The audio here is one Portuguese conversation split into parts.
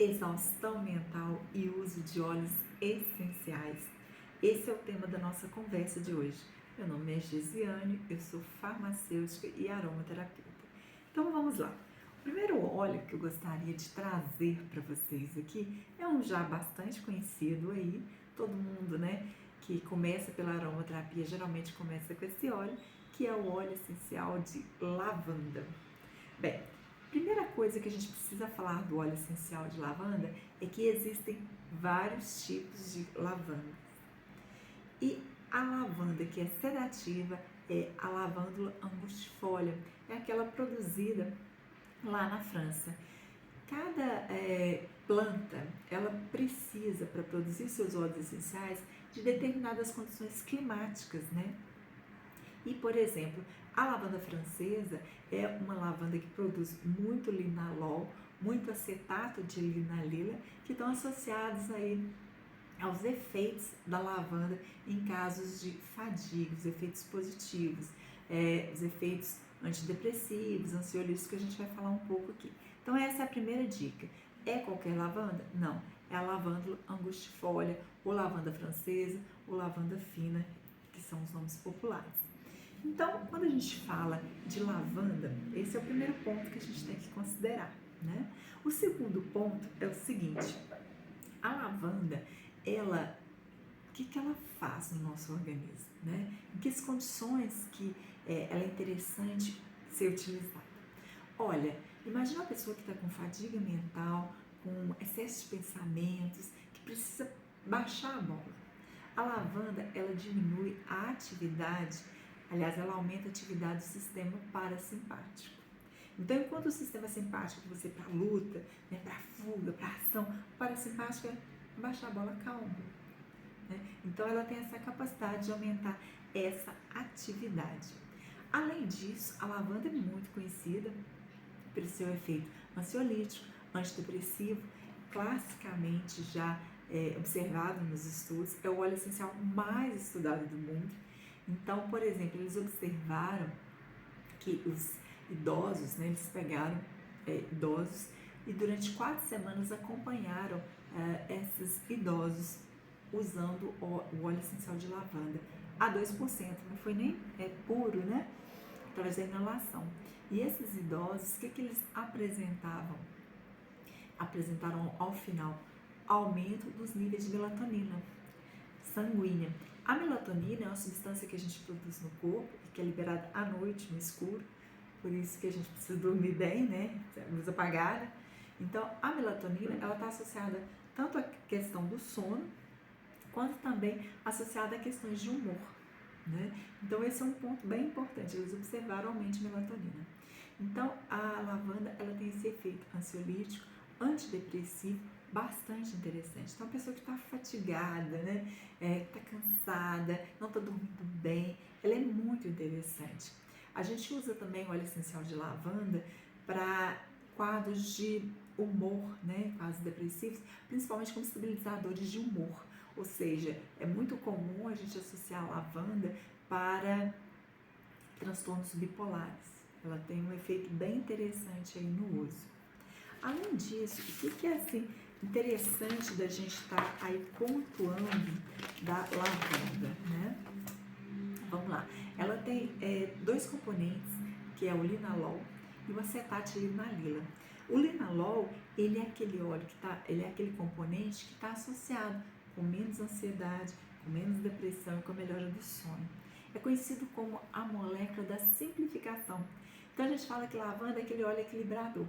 exaustão mental e uso de óleos essenciais. Esse é o tema da nossa conversa de hoje. Meu nome é Gesiane, eu sou farmacêutica e aromaterapeuta. Então vamos lá. O primeiro óleo que eu gostaria de trazer para vocês aqui é um já bastante conhecido aí, todo mundo, que começa pela aromaterapia geralmente começa com esse óleo, que é o óleo essencial de lavanda. Bem, primeira coisa que a gente precisa falar do óleo essencial de lavanda é que existem vários tipos de lavanda. E a lavanda que é sedativa é a lavândula angustifolia, é aquela produzida lá na França. Cada planta, ela precisa, para produzir seus óleos essenciais, de determinadas condições climáticas, né? E, por exemplo, a lavanda francesa é uma lavanda que produz muito linalol, muito acetato de linalila, que estão associados aí aos efeitos da lavanda em casos de fadiga, os efeitos positivos, os efeitos antidepressivos, ansiolíticos, que a gente vai falar um pouco aqui. Então essa é a primeira dica. É qualquer lavanda? Não. É a lavândula angustifolia, ou lavanda francesa, ou lavanda fina, que são os nomes populares. Então, quando a gente fala de lavanda, esse é o primeiro ponto que a gente tem que considerar, né? O segundo ponto é o seguinte: a lavanda, o que ela faz no nosso organismo, né? Em que condições que ela é interessante ser utilizada? Olha, imagina uma pessoa que está com fadiga mental, com excesso de pensamentos, que precisa baixar a bola. A lavanda, ela diminui a atividade, aliás, ela aumenta a atividade do sistema parasimpático. Então, enquanto o sistema simpático você para luta, para fuga, para ação, o parasimpático é baixar a bola calma. Né? Então, ela tem essa capacidade de aumentar essa atividade. Além disso, a lavanda é muito conhecida pelo seu efeito ansiolítico, antidepressivo, classicamente já observado nos estudos, é o óleo essencial mais estudado do mundo. Então, por exemplo, eles observaram que os idosos, eles pegaram idosos e durante 4 semanas acompanharam esses idosos usando o óleo essencial de lavanda a 2%, não foi nem puro, né? Através da inalação. E esses idosos, o que eles apresentavam? Apresentaram ao final aumento dos níveis de melatonina sanguínea. A melatonina é uma substância que a gente produz no corpo e que é liberada à noite, no escuro, por isso que a gente precisa dormir bem, né? Luz apagada. Então, a melatonina, ela está associada tanto à questão do sono, quanto também associada a questões de humor, né? Então, esse é um ponto bem importante, eles observaram aumento de melatonina. Então, a lavanda, ela tem esse efeito ansiolítico, antidepressivo, bastante interessante. Então, a pessoa que está fatigada, está cansada, não está dormindo bem, ela é muito interessante. A gente usa também o óleo essencial de lavanda para quadros de humor, quadros depressivos, principalmente como estabilizadores de humor. Ou seja, é muito comum a gente associar a lavanda para transtornos bipolares. Ela tem um efeito bem interessante aí no uso. Além disso, o que é assim interessante da gente estar aí pontuando da lavanda, né? Vamos lá. Ela tem 2 componentes, que é o linalol e o acetato de linalila. O linalol, ele é aquele óleo ele é aquele componente que está associado com menos ansiedade, com menos depressão e com a melhora do sono. É conhecido como a molécula da simplificação. Então a gente fala que lavanda é aquele óleo equilibrador,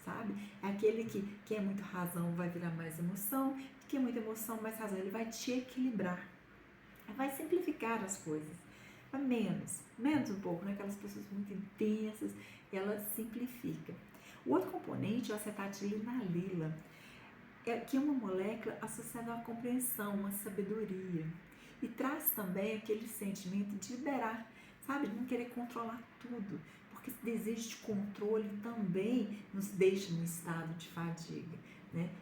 sabe? É aquele que é muito razão vai virar mais emoção, que é muita emoção mais razão, ele vai te equilibrar, vai simplificar as coisas, vai menos um pouco, aquelas pessoas muito intensas, ela simplifica. O outro componente é o acetato de linalila, que é uma molécula associada à compreensão, à sabedoria, e traz também aquele sentimento de liberar, sabe, de não querer controlar tudo, porque esse desejo de controle também nos deixa num estado de fadiga,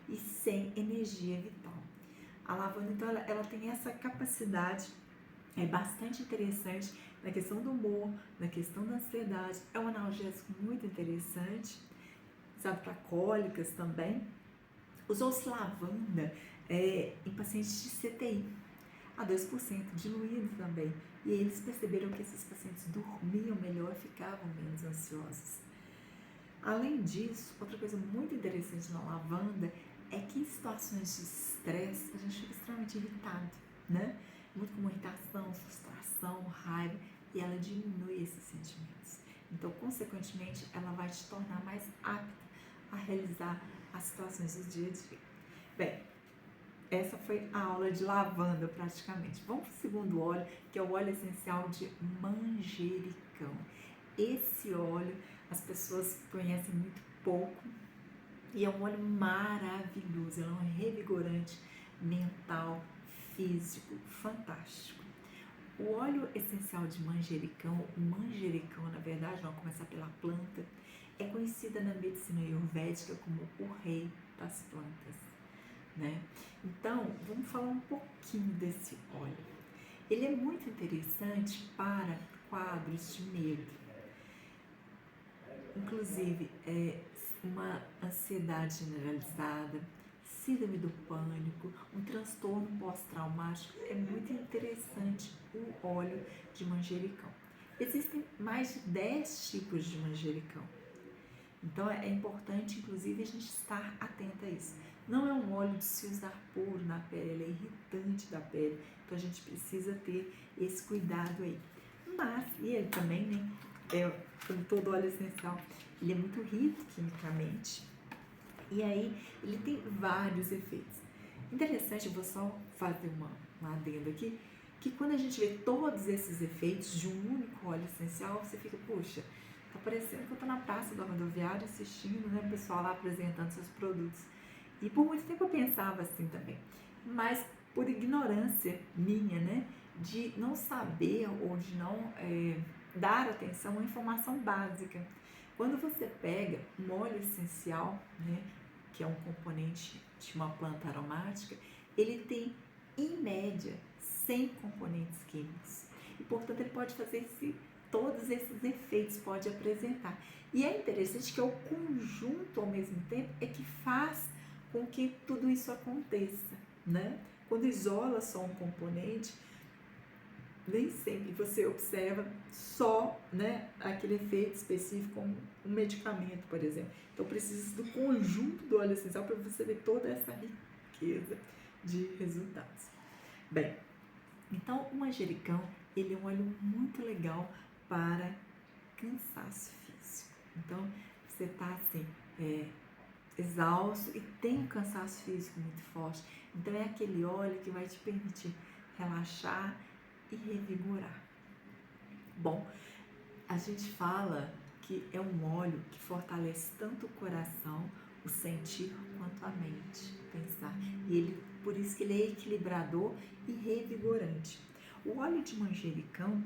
e sem energia vital. A lavanda, então, ela tem essa capacidade, é bastante interessante na questão do humor, na questão da ansiedade, é um analgésico muito interessante, sabe, para cólicas também. Usou-se lavanda em pacientes de CTI, a 2% diluído também. E eles perceberam que esses pacientes dormiam melhor, ficavam menos ansiosos. Além disso, outra coisa muito interessante na lavanda é que em situações de estresse a gente fica extremamente irritado, né? Muito comum irritação, frustração, raiva, e ela diminui esses sentimentos. Então, consequentemente, ela vai te tornar mais apta a realizar as situações do dia a dia. Bem, essa foi a aula de lavanda praticamente. Vamos para o segundo óleo, que é o óleo essencial de manjericão. Esse óleo as pessoas conhecem muito pouco e é um óleo maravilhoso, é um revigorante mental, físico, fantástico. O óleo essencial de manjericão, o manjericão, na verdade, vamos começar pela planta, é conhecida na medicina ayurvédica como o rei das plantas, né? Então, vamos falar um pouquinho desse óleo. Ele é muito interessante para quadros de medo, inclusive uma ansiedade generalizada, síndrome do pânico, um transtorno pós-traumático. É muito interessante o óleo de manjericão. Existem mais de 10 tipos de manjericão, então é importante, inclusive, a gente estar atento a isso. Não é um óleo de se usar puro na pele, ele é irritante da pele, então a gente precisa ter esse cuidado aí. Mas, e ele também, né, como todo óleo essencial, ele é muito rico quimicamente, e aí ele tem vários efeitos. Interessante, eu vou só fazer uma adenda aqui, que quando a gente vê todos esses efeitos de um único óleo essencial, você fica, puxa, tá parecendo que eu tô na praça da rodoviária assistindo, né, o pessoal lá apresentando seus produtos. E por muito tempo eu pensava assim também, mas por ignorância minha, né, de não saber ou de não dar atenção à informação básica. Quando você pega um óleo essencial, né, que é um componente de uma planta aromática, ele tem, em média, 100 componentes químicos. E, portanto, ele pode fazer todos esses efeitos, pode apresentar. E é interessante que é o conjunto, ao mesmo tempo, é que faz com que tudo isso aconteça, né? Quando isola só um componente, nem sempre você observa só, né, aquele efeito específico, como um medicamento, por exemplo. Então, precisa do conjunto do óleo essencial para você ver toda essa riqueza de resultados. Bem, então o manjericão, ele é um óleo muito legal para cansaço físico. Então, você está assim, exausto e tem um cansaço físico muito forte. Então, é aquele óleo que vai te permitir relaxar e revigorar. Bom, a gente fala que é um óleo que fortalece tanto o coração, o sentir, quanto a mente, pensar. E ele, por isso que ele é equilibrador e revigorante. O óleo de manjericão,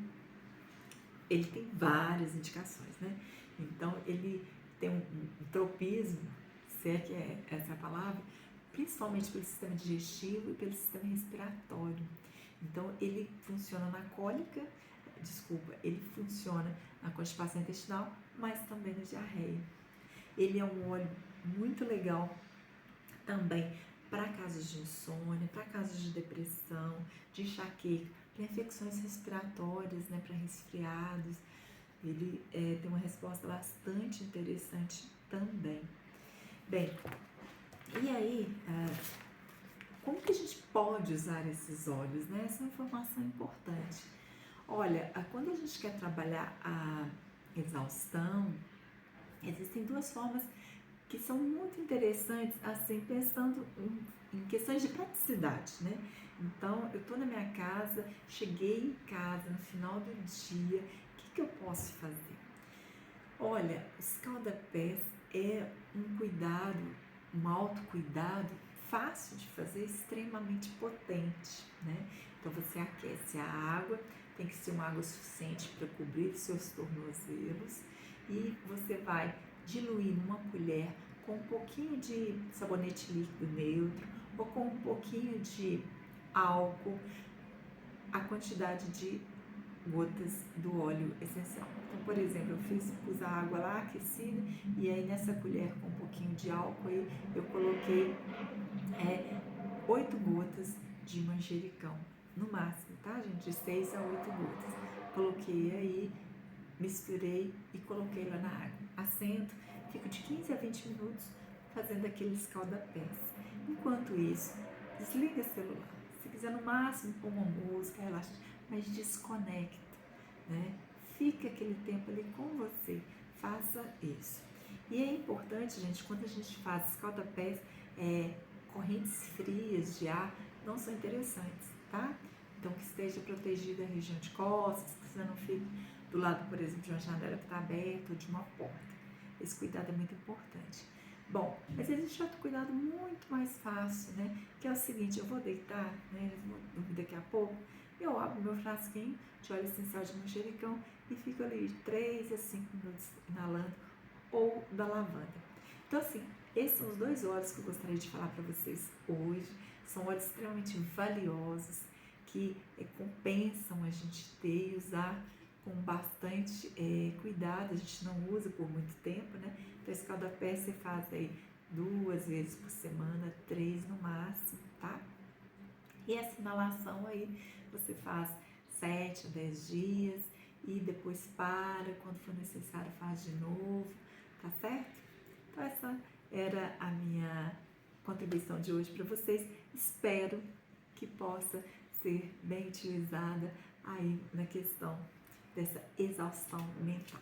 ele tem várias indicações, né? Então, ele tem um tropismo, se é que é essa a palavra, principalmente pelo sistema digestivo e pelo sistema respiratório. Então, ele funciona na cólica, ele funciona na constipação intestinal, mas também na diarreia. Ele é um óleo muito legal também para casos de insônia, para casos de depressão, de enxaqueca, para infecções respiratórias, né, para resfriados. Ele tem uma resposta bastante interessante também. Bem, e aí, como que a gente pode usar esses óleos, né? Essa é uma informação importante. Olha, quando a gente quer trabalhar a exaustão, existem duas formas que são muito interessantes, assim, pensando em questões de praticidade, né? Então, eu estou na minha casa, cheguei em casa no final do dia, o que eu posso fazer? Olha, o escalda-pés é um cuidado, um autocuidado fácil de fazer, extremamente potente, né? Então, você aquece a água, tem que ser uma água suficiente para cobrir os seus tornozelos e você vai diluir numa colher com um pouquinho de sabonete líquido neutro ou com um pouquinho de álcool, a quantidade de gotas do óleo essencial. Então, por exemplo, eu pus a água lá aquecida e aí nessa colher com um pouquinho de álcool aí, eu coloquei 8 gotas de manjericão, no máximo, tá, gente? De 6 a 8 gotas. Coloquei aí, misturei e coloquei lá na água. Assento, fico de 15 a 20 minutos fazendo aquele escalda-pés. Enquanto isso, desliga o celular. Se quiser no máximo pôr uma música, relaxa, mas desconecta, né? Fica aquele tempo ali com você. Faça isso. E é importante, gente, quando a gente faz escalda-pés, correntes frias de ar não são interessantes, tá? Então, que esteja protegida a região de costas, que você não fique do lado, por exemplo, de uma janela que está aberta ou de uma porta. Esse cuidado é muito importante. Bom, mas existe outro cuidado muito mais fácil, né? Que é o seguinte, eu vou deitar, né? Eu vou dormir daqui a pouco, eu abro meu frasquinho de óleo essencial de manjericão e fico ali de 3 a 5 minutos inalando, ou da lavanda. Então, assim, esses são os 2 óleos que eu gostaria de falar para vocês hoje. São óleos extremamente valiosos, que compensam a gente ter e usar com bastante cuidado. A gente não usa por muito tempo, né? Então, esse escalda-pés você faz aí 2 vezes por semana, 3 no máximo, tá? E essa inalação aí você faz 7 a 10 dias e depois para, quando for necessário faz de novo, tá certo? Então essa era a minha contribuição de hoje para vocês. Espero que possa ser bem utilizada aí na questão dessa exaustão mental.